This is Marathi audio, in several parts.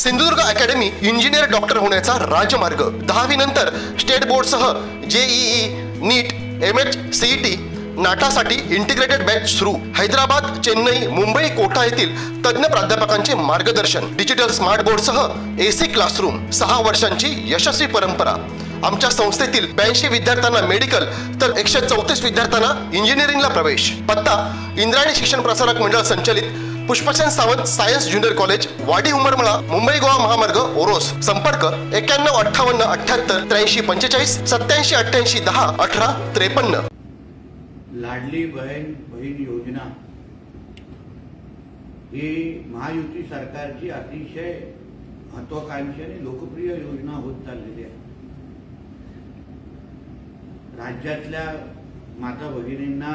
सिंधुदुर्ग अकॅडमी इंजिनियर डॉक्टर होण्याचा राजमार्ग। 10वी नंतर स्टेट बोर्डसह जेईई, नीट, एमएच, सीईटी, नाटासाठी इंटिग्रेटेड बॅच सुरू। हैदराबाद, चेन्नई, मुंबई, कोटा येथील तज्ञ प्राध्यापकांचे मार्गदर्शन। डिजिटल स्मार्ट बोर्डसह एसी क्लासरूम। 6 वर्षांची यशस्वी परंपरा। आमच्या संस्थेतील 82 विद्यार्थ्यांना मेडिकल तर 134 विद्यार्थ्यांना इंजिनिअरिंगला प्रवेश। पत्ता इंद्रायणी शिक्षण प्रसारक मंडळ संचलित Pushpasen Sawant science junior college, वाडी उमरमळा, मुंबई गोवा महामार्ग, ओरोस। संपर्क 91 58 78 83 45 87 88 10 18 53। लाडली बहीण योजना ही महायुती सरकारची अतिशय महत्वाकांक्षी आणि लोकप्रिय योजना होत चाललेली आहे। राज्यातल्या माता भगिनींना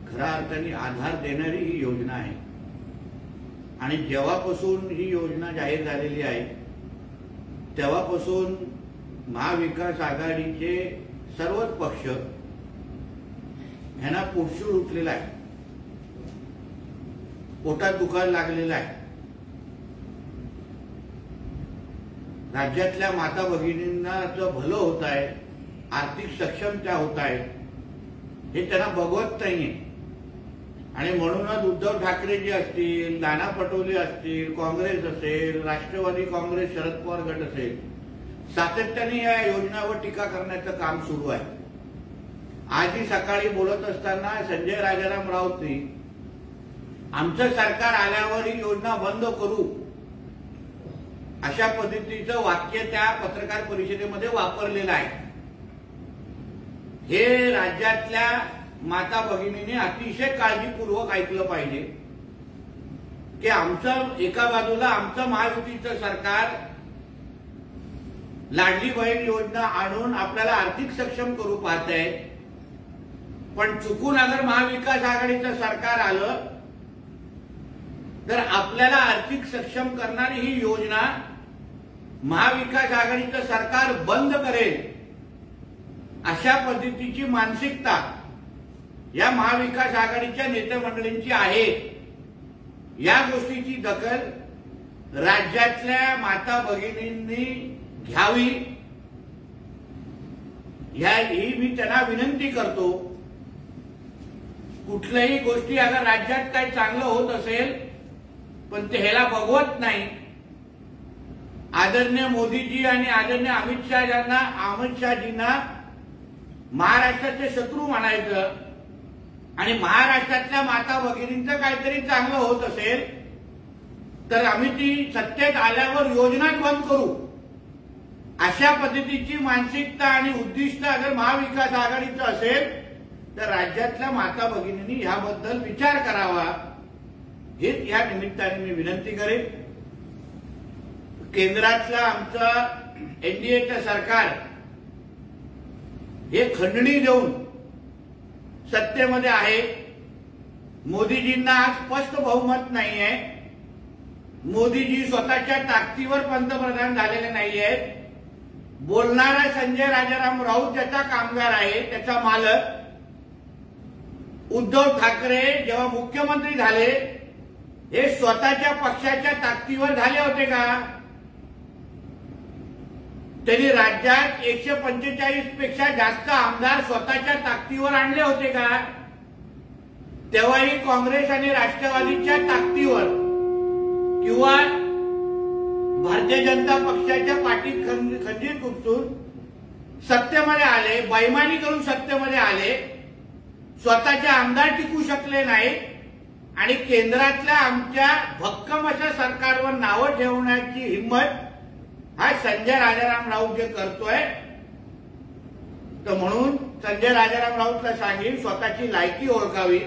खऱ्या अर्थाने आधार देणारी ही योजना आहे आणि जेव्हापासून ही योजना जाहीर झालेली आहे तेव्हापासून महाविकास आघाडीचे सर्वच पक्ष यांना पोटशूळ उठलेला आहे, पोटात दुखायला लागलेला आहे। राज्यातल्या माता भगिनींना भलं होत आहे, आर्थिक सक्षमता होत आहे हे त्यांना बघवत नाहीये आणि म्हणूनच उद्धव ठाकरे जे असतील, नाना पटोले असतील, काँग्रेस असेल, राष्ट्रवादी काँग्रेस, शरद पवार गट असेल, सातत्याने या योजनावर टीका करण्याचं काम सुरू आहे। आजही सकाळी बोलत असताना संजय राजाराम राऊतनी आमचं सरकार आल्यावर ही योजना बंद करू अशा पद्धतीचं वाक्य त्या पत्रकार परिषदेमध्ये वापरलेलं आहे। हे राज्यातल्या माता भगिनींनी अतिशय काळजीपूर्वक ऐकलं पाहिजे की आमचं एका बाजूला आमचं महायुतीचं सरकार लाडली बहीण योजना आणून आपल्याला आर्थिक सक्षम करू पाहतंय, पण चुकून अगर महाविकास आघाडीचं सरकार आलं तर आपल्याला आर्थिक सक्षम करणारी ही योजना महाविकास आघाडीचं सरकार बंद करेल अशा पद्धतीची मानसिकता या महाविकास आघाडीच्या नेते मंडळींची आहे। या गोष्टीची दखल राज्यातल्या माता भगिनींनी घ्यावी ही मी त्यांना विनंती करतो। कुठल्याही गोष्टी अगर राज्यात काही चांगलं होत असेल पण ते ह्याला बघवत नाही, आदरणीय मोदीजी आणि आदरणीय अमित शहाजींना महाराष्ट्राचे शत्रू म्हणायचं आणि महाराष्ट्रातल्या माता भगिनींचं काहीतरी चांगलं होत असेल तर आम्ही ती सत्तेत आल्यावर योजनाच बंद करू अशा पद्धतीची मानसिकता आणि उद्दिष्ट अगर महाविकास आघाडीचं असेल तर राज्यातल्या माता भगिनींनी याबद्दल विचार करावा हेच या निमित्ताने मी विनंती करेन। केंद्रातलं आमचं एनडीएचं सरकार हे खंडणी देऊन सत्तेमध्ये आहे। मोदीजींना आज स्पष्ट बहुमत नाहीये। मोदीजी स्वतःच्या ताकदीवर पंतप्रधान झालेले नाहीयेत। बोलणारा संजय राजाराम राऊत ज्याचा कामगार आहे, त्याचा मालक उद्धव ठाकरे जेव्हा मुख्यमंत्री झाले हे स्वतःच्या पक्षाच्या ताकदीवर झाले होते का? त्यांनी राज्यात 145 पेक्षा जास्त आमदार स्वतःच्या ताकदीवर आणले होते का? तेव्हाही काँग्रेस आणि राष्ट्रवादीच्या ताकदीवर किंवा भारतीय जनता पक्षाच्या पाठीत खंजीर खुपसून सत्तेमध्ये आले, बैमानी करून सत्तेमध्ये आले, स्वतःचे आमदार टिकू शकले नाही आणि केंद्रातल्या आमच्या भक्कम अशा सरकारवर नावं ठेवण्याची हिंमत हा संजय राजाराम राऊत जे करतोय। तर म्हणून संजय राजाराम राऊतला सांगेन स्वतःची लायकी ओळखावी।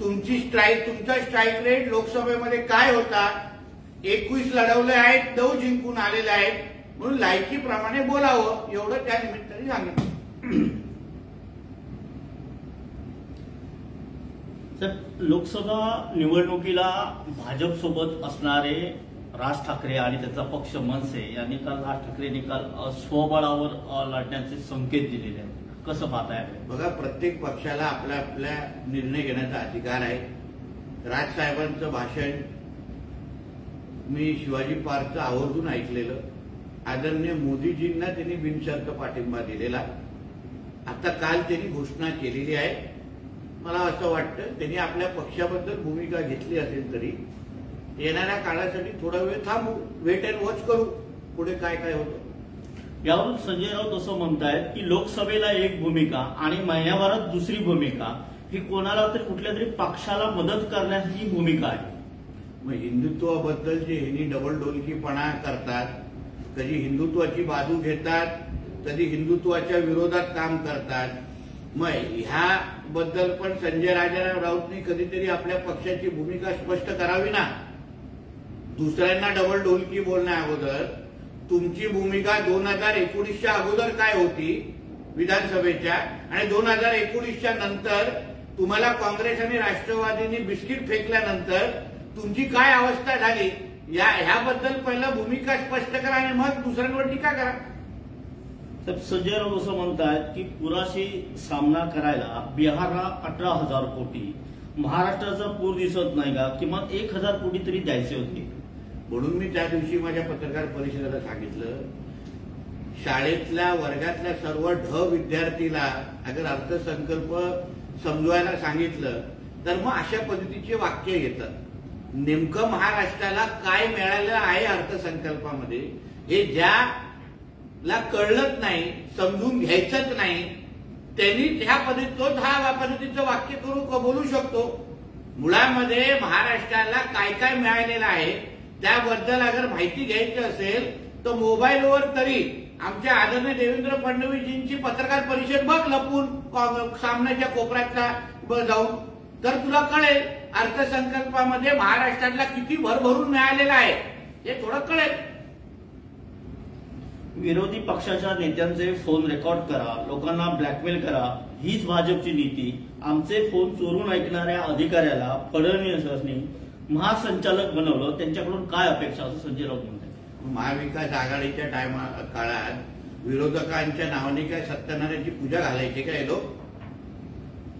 तुमचा स्ट्राईक रेट लोकसभेमध्ये काय होता? 21 लढवले आहेत, 9 जिंकून आलेले आहेत, म्हणून लायकीप्रमाणे बोलावं एवढं त्या निमित्ताने सांगितलं। लोकसभा निवडणुकीला भाजप सोबत असणारे राज ठाकरे आणि त्याचा पक्ष मनसे यांनी काल राज ठाकरेंनी काल स्वबळावर लढण्याचे संकेत दिलेले आहेत, कसं पाहताय? बघा, प्रत्येक पक्षाला आपला आपला निर्णय घेण्याचा अधिकार आहे। राजसाहेबांचं भाषण मी शिवाजी पार्कचं आवर्जून ऐकलेलं. आदरणीय मोदीजींना त्यांनी बिनशर्त पाठिंबा दिलेला. आता काल त्यांनी घोषणा केलेली आहे. मला असं वाटतं त्यांनी आपल्या पक्षाबद्दल भूमिका घेतली असेल तरी येणाऱ्या काळासाठी थोडा वेळ थांबू, वेट अँड वॉच करू पुढे काय काय होतं. यावरून संजय राऊत असं म्हणतायत की लोकसभेला एक भूमिका आणि महिन्याभरात दुसरी भूमिका ही कोणाला तरी कुठल्या तरी पक्षाला मदत करण्याची भूमिका आहे. मग हिंदुत्वाबद्दल जे ह्यांनी डबलडोलकीपणा करतात, कधी हिंदुत्वाची बाजू घेतात, कधी हिंदुत्वाच्या विरोधात काम करतात. मग ह्याबद्दल पण संजय राजाराम राऊतनी कधीतरी आपल्या पक्षाची भूमिका स्पष्ट करावी ना. दुसऱ्यांना डबलडोलकी बोलण्या अगोदर तुमची भूमिका 2019च्या अगोदर काय होती विधानसभेच्या आणि 2019च्या नंतर तुम्हाला काँग्रेस आणि राष्ट्रवादींनी बिस्किट फेकल्यानंतर तुमची काय अवस्था झाली ह्याबद्दल पहिला भूमिका स्पष्ट करा आणि मग दुसऱ्यांवर टीका करा. तर संजय राऊत असं म्हणतात की पुराशी सामना करायला बिहारला 18,000 कोटी, महाराष्ट्राचा पूर दिसत नाही का, किमान 1,000 कोटी तरी द्यायचे होते. म्हणून मी त्या दिवशी माझ्या पत्रकार परिषदेला सांगितलं, शाळेतल्या वर्गातल्या सर्व विद्यार्थीला अगर अर्थसंकल्प समजवायला सांगितलं तर मग अशा पद्धतीचे वाक्य येतात. नेमकं महाराष्ट्राला काय मिळालेलं आहे अर्थसंकल्पामध्ये हे ज्याला कळलंच नाही, समजून घ्यायचंच नाही, त्यांनी ह्या पद्धतीचं वाक्य करू बोलू शकतो. मुळामध्ये महाराष्ट्राला काय काय मिळालेलं आहे त्याबद्दल अगर माहिती घ्यायची असेल तर मोबाईलवर तरी आमच्या आदरणीय देवेंद्र फडणवीसजींची पत्रकार परिषद बघ लपून सामन्याच्या कोपऱ्यातला जाऊन, तर तुला कळेल अर्थसंकल्पामध्ये महाराष्ट्राला किती भरभरून मिळालेला आहे हे थोडं कळेल. विरोधी पक्षाच्या नेत्यांचे फोन रेकॉर्ड करा, लोकांना ब्लॅकमेल करा, हीच भाजपची नीती. आमचे फोन चोरून ऐकणाऱ्या अधिकाऱ्याला फडणवीसांनी महासंचालक बनवलं, त्यांच्याकडून काय अपेक्षा असं संजय राऊत म्हणतात. महाविकास आघाडीच्या काळात विरोधकांच्या नावाने काय सत्यनारायणची पूजा घालायची काय लोक.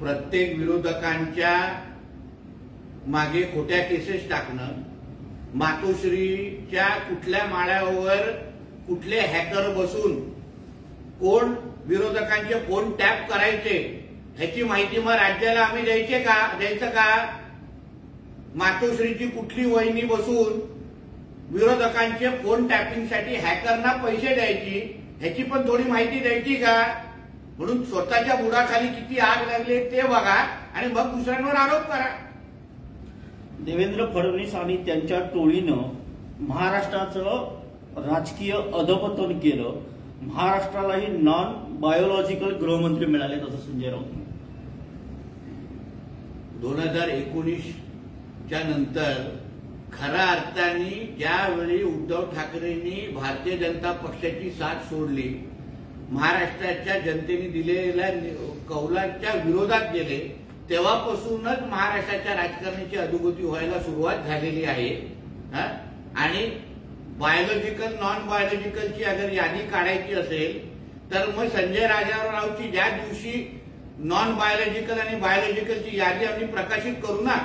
प्रत्येक विरोधकांच्या मागे खोट्या केसेस टाकणं, मातोश्रीच्या कुठल्या माळ्यावर कुठले हॅकर बसून कोण विरोधकांचे फोन टॅप करायचे ह्याची माहिती मग राज्याला आम्ही द्यायचं का. मातोश्रीची कुठली वहिनी बसून विरोधकांचे फोन टॅपिंगसाठी हॅकरना पैसे द्यायची ह्याची पण थोडी माहिती द्यायची का. म्हणून स्वतःच्या बुडाखाली किती आग लागली ते बघा आणि मग दुसऱ्यांवर आरोप करा. देवेंद्र फडणवीस आणि त्यांच्या टोळीनं महाराष्ट्राचं राजकीय अधपतन केलं. महाराष्ट्रालाही नॉन बायोलॉजिकल गृहमंत्री मिळाले असं संजय राऊत. 2019च्या नंतर खऱ्या अर्थाने ज्यावेळी उद्धव ठाकरेंनी भारतीय जनता पक्षाची साथ सोडली, महाराष्ट्राच्या जनतेने दिलेल्या कौलाच्या विरोधात गेले, तेव्हापासूनच महाराष्ट्राच्या राजकारणाची अधोगती व्हायला सुरुवात झालेली आहे. आणि बायोलॉजिकल नॉन बायोलॉजिकलची अगर यादी काढायची असेल तर मग संजय राजारावची ज्या दिवशी नॉन बायोलॉजिकल आणि बायोलॉजिकलची यादी आम्ही प्रकाशित करू ना,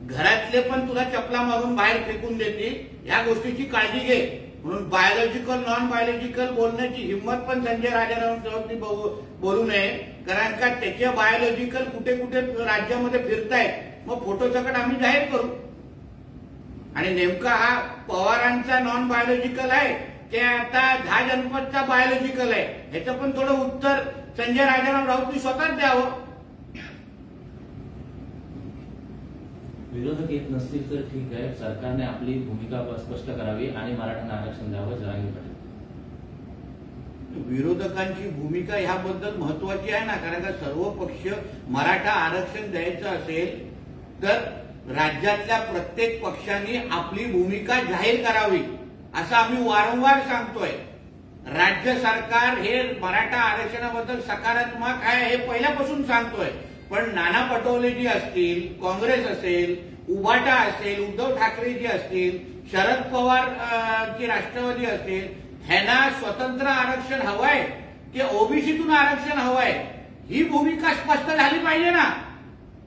घरातले पण तुला चपला मारून बाहेर फेकून देतील या गोष्टीची काळजी घे. म्हणून बायोलॉजिकल नॉन बायोलॉजिकल बोलण्याची हिंमत पण संजय राजारावांनी बोलू नये, कारण का त्याचे बायोलॉजिकल कुठे कुठे राज्यामध्ये फिरतायत, मग फोटो सकट आम्ही जाहीर करू. आणि नेमका हा पवारांचा नॉन बायोलॉजिकल आहे ते आता 10 जनपदचा बायोलॉजिकल आहे, ह्याचं पण थोडं उत्तर संजय राजाराम राऊतनी स्वतःच द्यावं. विरोधक येत नसतील तर ठीक आहे, सरकारने आपली भूमिका स्पष्ट करावी आणि मराठ्यांना आरक्षण द्यावं. जरांगे पाटील विरोधकांची भूमिका ह्याबद्दल महत्वाची आहे ना, कारण का सर्व पक्ष मराठा आरक्षण द्यायचं असेल तर राज्यातल्या प्रत्येक पक्षाने आपली भूमिका जाहीर करावी असं आम्ही वारंवार सांगतोय. राज्य सरकार हे मराठा आरक्षणाबद्दल सकारात्मक आहे हे पहिल्यापासून सांगतोय, पण नाना पटोलेजी असतील, काँग्रेस असेल, उभाटा असेल, उद्धव ठाकरेजी असतील, शरद पवार ची राष्ट्रवादी असेल, ह्यांना स्वतंत्र आरक्षण हवंय की ओबीसीतून आरक्षण हवंय ही भूमिका स्पष्ट झाली पाहिजे ना.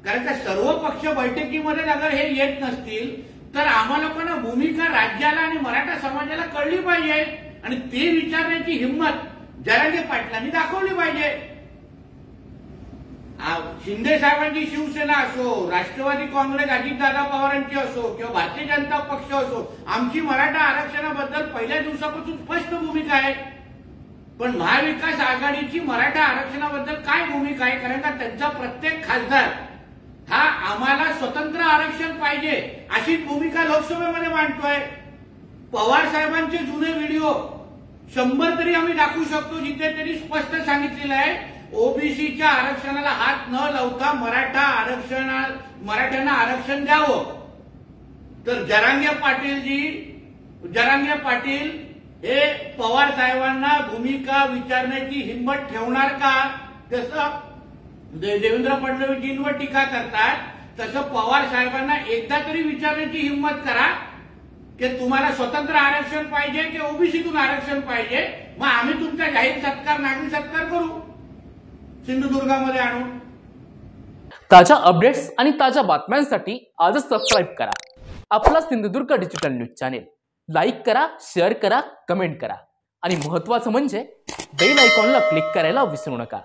कारण का सर्व पक्ष बैठकीमध्ये अगर हे येत नसतील तर आम्हा लोकांना भूमिका राज्याला आणि मराठा समाजाला कळली पाहिजे आणि ते विचारण्याची हिंमत जरांगे पाटलांनी दाखवली पाहिजे. शिंदे साहेबांची शिवसेना असो, राष्ट्रवादी काँग्रेस अजितदादा पवारांची असो किंवा भारतीय जनता पक्ष असो, आमची मराठा आरक्षणाबद्दल पहिल्या दिवसापासून स्पष्ट भूमिका आहे. पण महाविकास आघाडीची मराठा आरक्षणाबद्दल काय भूमिका आहे? कारण का त्यांचा प्रत्येक खासदार हा आम्हाला स्वतंत्र आरक्षण पाहिजे अशीच भूमिका लोकसभेमध्ये मांडतोय. पवार साहेबांचे जुने व्हिडिओ 100 तरी आम्ही दाखवू शकतो जिथे त्यांनी स्पष्ट सांगितलेलं आहे ओबीसीच्या आरक्षणाला हात न लावता मराठ्यांना आरक्षण द्यावं. तर जरांगे पाटील हे पवार साहेबांना भूमिका विचारण्याची हिंमत ठेवणार का? जसं देवेंद्र फडणवीसजींवर टीका करतात तसं पवार साहेबांना एकदा तरी विचारण्याची हिंमत करा की तुम्हाला स्वतंत्र आरक्षण पाहिजे की ओबीसीतून आरक्षण पाहिजे, मग आम्ही तुमचा जाहीर सत्कार, नागरिक सत्कार करू सिंधुदुर्गामध्ये आणून. ताज्या अपडेट्स आणि ताज्या बातम्यांसाठी आजच सबस्क्राईब करा आपला Sindhudurg digital news channel. Like करा, शेअर करा, कमेंट करा आणि महत्त्वाचं म्हणजे बेल आयकॉनला क्लिक करायला विसरू नका.